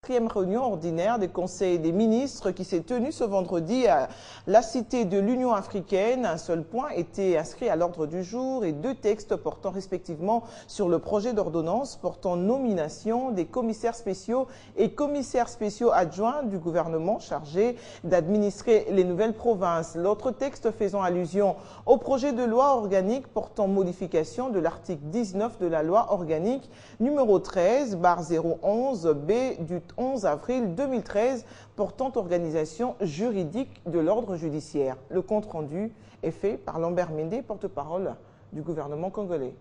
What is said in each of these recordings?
4e réunion ordinaire des conseils des ministres qui s'est tenue ce vendredi à la Cité de l'Union africaine. Un seul point était inscrit à l'ordre du jour et 2 textes portant respectivement sur le projet d'ordonnance portant nomination des commissaires spéciaux et commissaires spéciaux adjoints du gouvernement chargés d'administrer les nouvelles provinces. L'autre texte faisant allusion au projet de loi organique portant modification de l'article 19 de la loi organique numéro 13/011-B du 11 avril 2013 portant organisation juridique de l'ordre judiciaire. Le compte-rendu est fait par Lambert Mende, porte-parole du gouvernement congolais.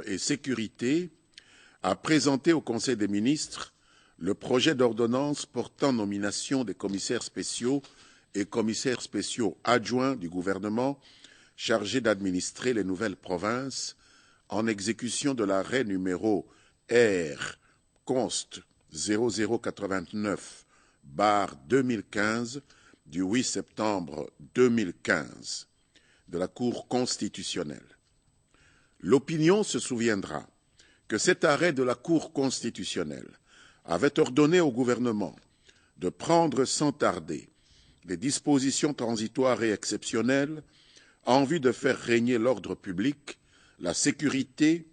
Et sécurité a présenté au Conseil des ministres le projet d'ordonnance portant nomination des commissaires spéciaux et commissaires spéciaux adjoints du gouvernement chargés d'administrer les nouvelles provinces en exécution de l'arrêt numéro R. Const 0089/2015 du 8 septembre 2015 de la Cour constitutionnelle. L'opinion se souviendra que cet arrêt de la Cour constitutionnelle avait ordonné au gouvernement de prendre sans tarder les dispositions transitoires et exceptionnelles en vue de faire régner l'ordre public, la sécurité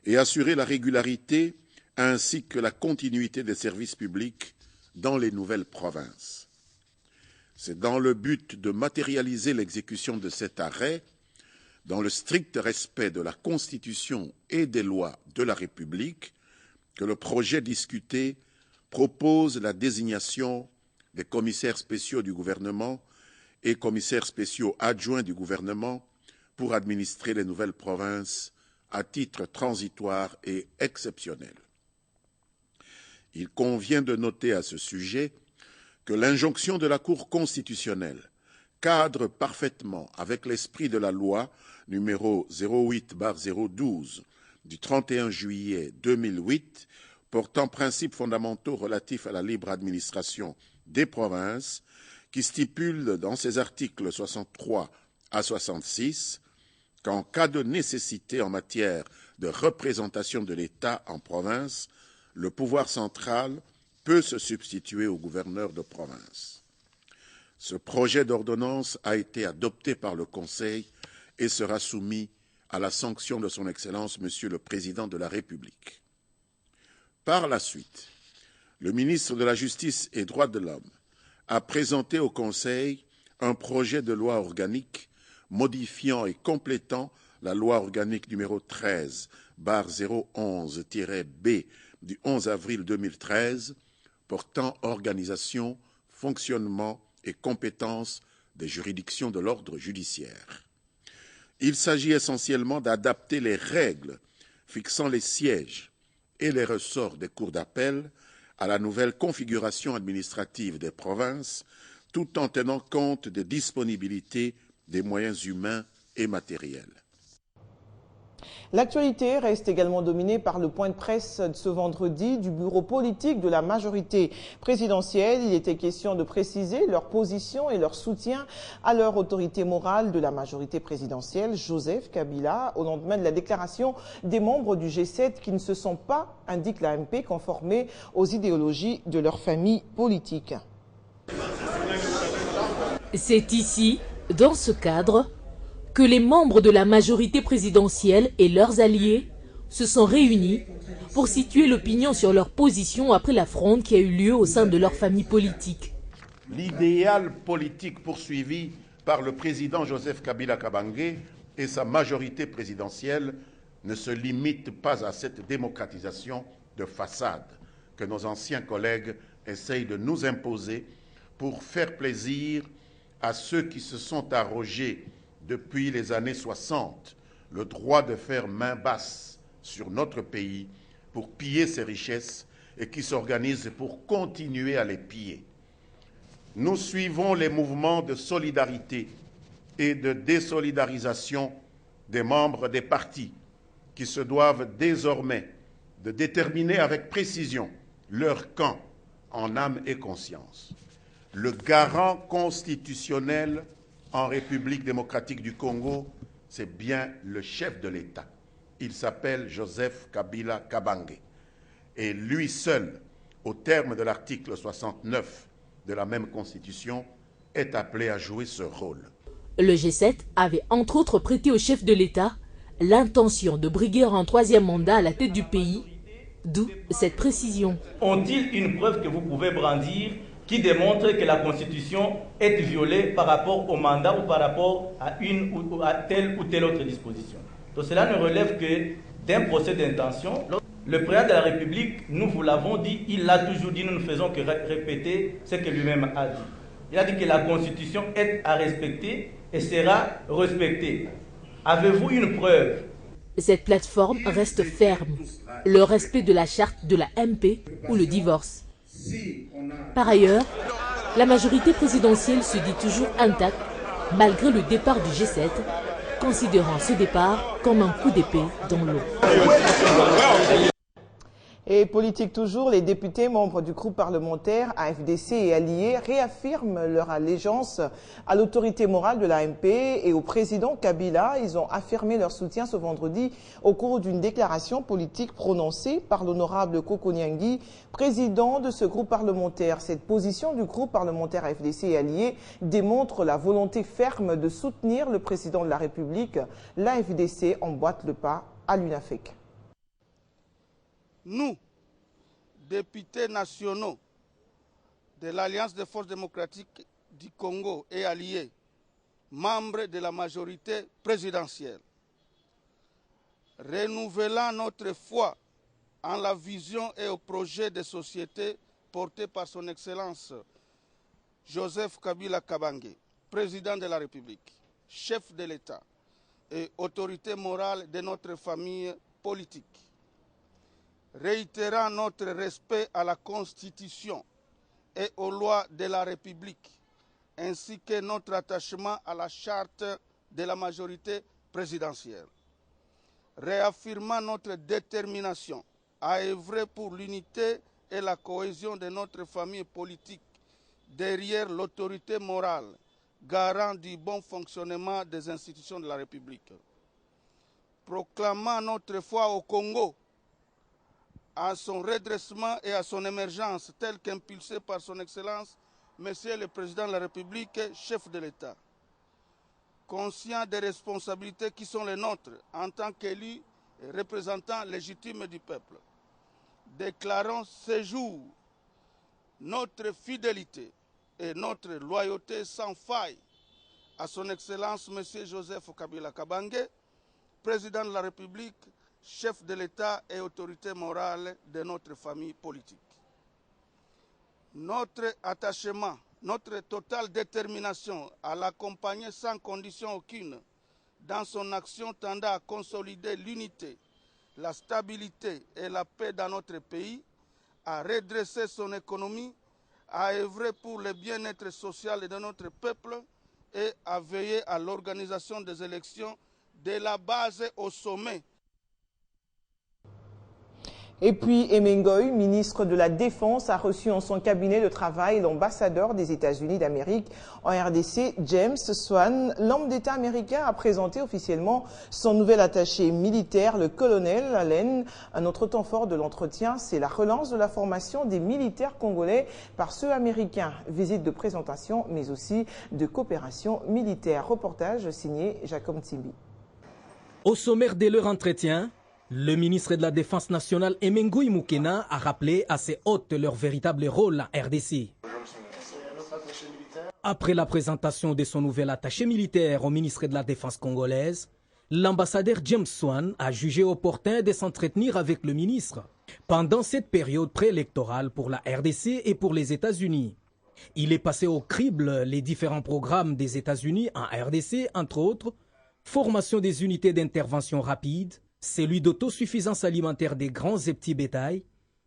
et assurer la régularité ainsi que la continuité des services publics dans les nouvelles provinces. C'est dans le but de matérialiser l'exécution de cet arrêt, dans le strict respect de la Constitution et des lois de la République, que le projet discuté propose la désignation des commissaires spéciaux du gouvernement et commissaires spéciaux adjoints du gouvernement pour administrer les nouvelles provinces à titre transitoire et exceptionnel. Il convient de noter à ce sujet que l'injonction de la Cour constitutionnelle cadre parfaitement avec l'esprit de la loi numéro 08/012 du 31 juillet 2008 portant principes fondamentaux relatifs à la libre administration des provinces, qui stipule dans ses articles 63 à 66 qu'en cas de nécessité en matière de représentation de l'État en province, le pouvoir central peut se substituer au gouverneur de province. Ce projet d'ordonnance a été adopté par le Conseil et sera soumis à la sanction de son Excellence, Monsieur le Président de la République. Par la suite, le ministre de la Justice et Droits de l'Homme a présenté au Conseil un projet de loi organique modifiant et complétant la loi organique numéro 13/011-B du 11 avril 2013 portant organisation, fonctionnement et compétences des juridictions de l'ordre judiciaire. Il s'agit essentiellement d'adapter les règles fixant les sièges et les ressorts des cours d'appel à la nouvelle configuration administrative des provinces, tout en tenant compte des disponibilités des moyens humains et matériels. L'actualité reste également dominée par le point de presse de ce vendredi du bureau politique de la majorité présidentielle. Il était question de préciser leur position et leur soutien à leur autorité morale de la majorité présidentielle, Joseph Kabila, au lendemain de la déclaration des membres du G7 qui ne se sont pas, indique l'AMP, conformés aux idéologies de leur famille politique. C'est ici, dans ce cadre, que les membres de la majorité présidentielle et leurs alliés se sont réunis pour situer l'opinion sur leur position après la fronde qui a eu lieu au sein de leur famille politique. L'idéal politique poursuivi par le président Joseph Kabila Kabange et sa majorité présidentielle ne se limite pas à cette démocratisation de façade que nos anciens collègues essayent de nous imposer pour faire plaisir à ceux qui se sont arrogés depuis les années 60, le droit de faire main basse sur notre pays pour piller ses richesses et qui s'organisent pour continuer à les piller. Nous suivons les mouvements de solidarité et de désolidarisation des membres des partis qui se doivent désormais de déterminer avec précision leur camp en âme et conscience. Le garant constitutionnel en République démocratique du Congo, c'est bien le chef de l'État. Il s'appelle Joseph Kabila Kabange. Et lui seul au terme de l'article 69 de la même Constitution, est appelé à jouer ce rôle. Le G7 avait entre autres prêté au chef de l'État l'intention de briguer un troisième mandat à la tête du pays, d'où cette précision. Ont-ils une preuve que vous pouvez brandir qui démontre que la Constitution est violée par rapport au mandat ou par rapport à une ou à telle autre disposition? Donc cela ne relève que d'un procès d'intention. Le président de la République, nous vous l'avons dit, il l'a toujours dit, nous ne faisons que répéter ce que lui-même a dit. Il a dit que la Constitution est à respecter et sera respectée. Avez-vous une preuve? Cette plateforme reste ferme. Le respect de la charte de la MP ou le divorce. Par ailleurs, la majorité présidentielle se dit toujours intacte malgré le départ du G7, considérant ce départ comme un coup d'épée dans l'eau. Et politique toujours, les députés membres du groupe parlementaire AFDC et alliés réaffirment leur allégeance à l'autorité morale de l'AMP et au président Kabila. Ils ont affirmé leur soutien ce vendredi au cours d'une déclaration politique prononcée par l'honorable Koko Nyangi, président de ce groupe parlementaire. Cette position du groupe parlementaire AFDC et alliés démontre la volonté ferme de soutenir le président de la République. L'AFDC emboîte le pas à l'UNAFEC. Nous, députés nationaux de l'Alliance des forces démocratiques du Congo et alliés, membres de la majorité présidentielle, renouvelant notre foi en la vision et au projet de société porté par son Excellence Joseph Kabila Kabange, président de la République, chef de l'État et autorité morale de notre famille politique. Réitérant notre respect à la Constitution et aux lois de la République, ainsi que notre attachement à la charte de la majorité présidentielle. Réaffirmant notre détermination à œuvrer pour l'unité et la cohésion de notre famille politique derrière l'autorité morale, garant du bon fonctionnement des institutions de la République. Proclamant notre foi au Congo, à son redressement et à son émergence telle qu'impulsée par son Excellence, Monsieur le Président de la République, chef de l'État. Conscient des responsabilités qui sont les nôtres en tant qu'élus et représentants légitimes du peuple, déclarons ce jour notre fidélité et notre loyauté sans faille à son Excellence Monsieur Joseph Kabila Kabange, Président de la République, chef de l'État et autorité morale de notre famille politique. Notre attachement, notre totale détermination à l'accompagner sans condition aucune dans son action tendant à consolider l'unité, la stabilité et la paix dans notre pays, à redresser son économie, à œuvrer pour le bien-être social de notre peuple et à veiller à l'organisation des élections de la base au sommet. Et puis, Emengoy, ministre de la Défense, a reçu en son cabinet de travail l'ambassadeur des États-Unis d'Amérique en RDC, James Swan. L'homme d'État américain a présenté officiellement son nouvel attaché militaire, le colonel Allen. Un autre temps fort de l'entretien, c'est la relance de la formation des militaires congolais par ceux américains. Visite de présentation, mais aussi de coopération militaire. Reportage signé Jacob Timbi. Au sommaire de leur entretien, le ministre de la Défense nationale, Emengoy Moukena, a rappelé à ses hôtes leur véritable rôle en RDC. Après la présentation de son nouvel attaché militaire au ministre de la Défense congolaise, l'ambassadeur James Swan a jugé opportun de s'entretenir avec le ministre pendant cette période préélectorale pour la RDC et pour les États-Unis. Il est passé au crible les différents programmes des États-Unis en RDC, entre autres, formation des unités d'intervention rapide, celui d'autosuffisance alimentaire des grands et petits bétails,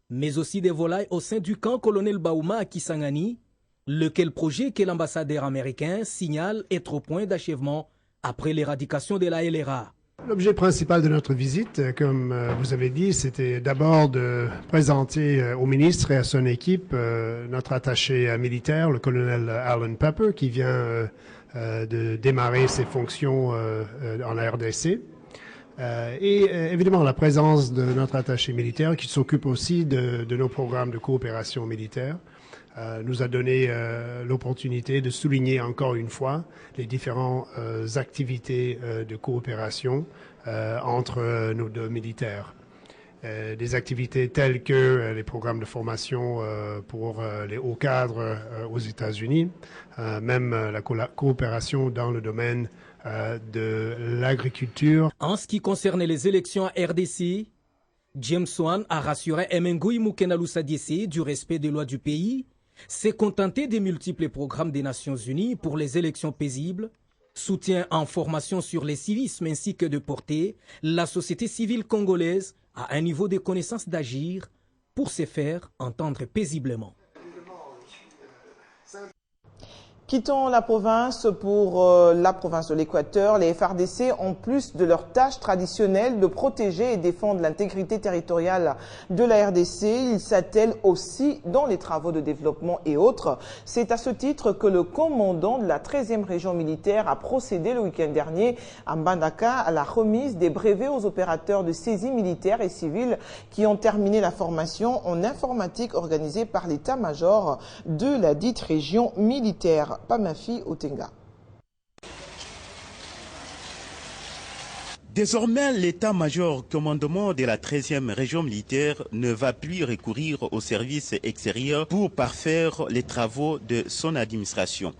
mais aussi des volailles au sein du camp colonel Baouma à Kisangani, lequel projet que l'ambassadeur américain signale être au point d'achèvement après l'éradication de la LRA. L'objet principal de notre visite, comme vous avez dit, c'était d'abord de présenter au ministre et à son équipe notre attaché militaire, le colonel Alan Pepper, qui vient de démarrer ses fonctions en RDC. Évidemment la présence de notre attaché militaire qui s'occupe aussi de nos programmes de coopération militaire nous a donné l'opportunité de souligner encore une fois les différentes activités de coopération entre nos deux militaires. Des activités telles que les programmes de formation pour les hauts cadres aux États-Unis, même la coopération dans le domaine de l'agriculture. En ce qui concerne les élections à RDC, James Swan a rassuré Mngui Mukenalu Sadiese du respect des lois du pays, s'est contenté des multiples programmes des Nations Unies pour les élections paisibles, soutien en formation sur les civismes ainsi que de porter la société civile congolaise à un niveau de connaissance d'agir pour se faire entendre paisiblement. Quittons la province pour la province de l'Équateur. Les FARDC, en plus de leur tâche traditionnelle de protéger et défendre l'intégrité territoriale de la RDC, ils s'attellent aussi dans les travaux de développement et autres. C'est à ce titre que le commandant de la 13e région militaire a procédé le week-end dernier à Mbandaka à la remise des brevets aux opérateurs de saisie militaire et civile qui ont terminé la formation en informatique organisée par l'état-major de la dite région militaire. Pamafi Otenga. Désormais, l'état-major commandement de la 13e région militaire ne va plus recourir aux services extérieurs pour parfaire les travaux de son administration.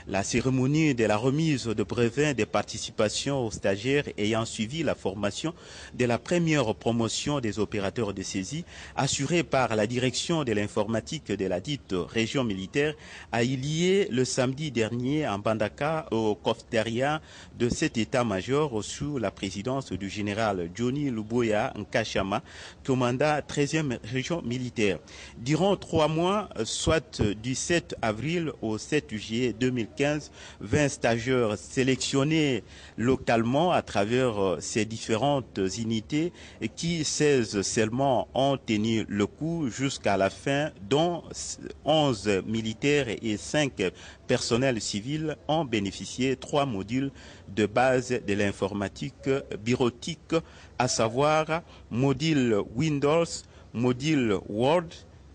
La cérémonie de la remise de brevets de participation aux stagiaires ayant suivi la formation de la première promotion des opérateurs de saisie assurée par la direction de l'informatique de la dite région militaire a eu lieu le samedi dernier en Mbandaka au coffre-derrière de cet état-major sous la présidence du général Johnny Luboya Nkashama, commandant 13e région militaire. Durant 3 mois, soit du 7 avril au 7 juillet 2015, 20 stagiaires sélectionnés localement à travers ces différentes unités qui 16 seulement ont tenu le coup jusqu'à la fin, dont 11 militaires et 5 personnels civils ont bénéficié 3 modules de base de l'informatique bureautique, à savoir module Windows, module Word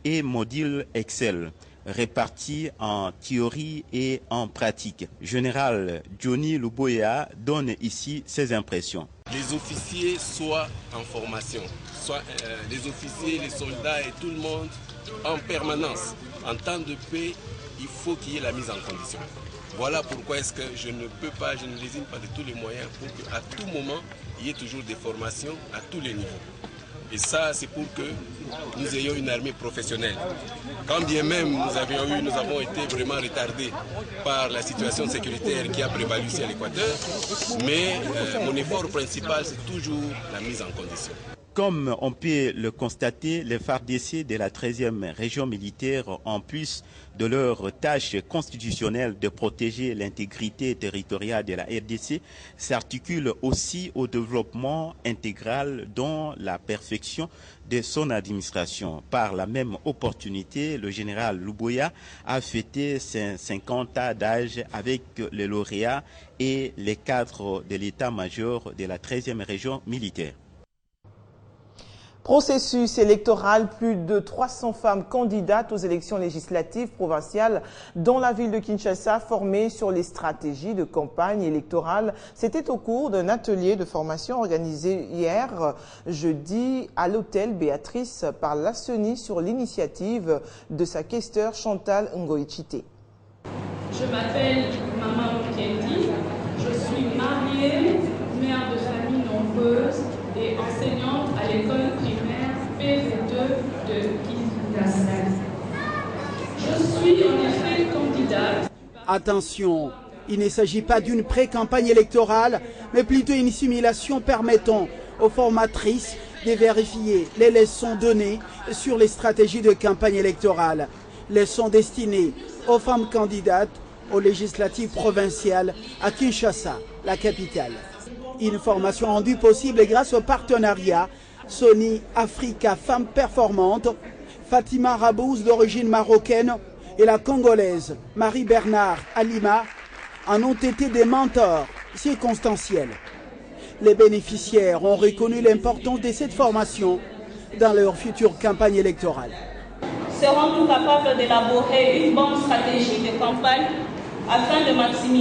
et module Excel, répartis en théorie et en pratique. Général Johnny Luboya donne ici ses impressions. Les officiers soient en formation, soit les officiers, les soldats et tout le monde en permanence. En temps de paix, il faut qu'il y ait la mise en condition. Voilà pourquoi est-ce que je ne lésine pas de tous les moyens pour qu'à tout moment, il y ait toujours des formations à tous les niveaux. Et ça, c'est pour que nous ayons une armée professionnelle. Quand bien même nous avons été vraiment retardés par la situation sécuritaire qui a prévalu ici à l'Équateur, mais mon effort principal, c'est toujours la mise en condition. Comme on peut le constater, les FARDC de la 13e région militaire, en plus de leur tâche constitutionnelle de protéger l'intégrité territoriale de la RDC, s'articulent aussi au développement intégral dans la perfection de son administration. Par la même opportunité, le général Luboya a fêté ses 50 ans d'âge avec les lauréats et les cadres de l'état-major de la 13e région militaire. Processus électoral, plus de 300 femmes candidates aux élections législatives provinciales dans la ville de Kinshasa, formées sur les stratégies de campagne électorale. C'était au cours d'un atelier de formation organisé hier, jeudi, à l'hôtel Béatrice par la CENI sur l'initiative de sa questeur Chantal Ngoïchité. Je m'appelle Maman Kendi, je suis mariée, mère de famille nombreuse et enseignante à l'école primaire PV2 de Kinshasa. Je suis en effet candidate. Attention, il ne s'agit pas d'une pré-campagne électorale, mais plutôt une simulation permettant aux formatrices de vérifier les leçons données sur les stratégies de campagne électorale. Leçons destinées aux femmes candidates aux législatives provinciales à Kinshasa, la capitale. Une formation rendue possible grâce au partenariat Sony Africa Femmes Performantes, Fatima Rabouz d'origine marocaine et la Congolaise Marie-Bernard Alima en ont été des mentors circonstanciels. Les bénéficiaires ont reconnu l'importance de cette formation dans leur future campagne électorale. Serons-nous capables d'élaborer une bonne stratégie de campagne afin de maximiser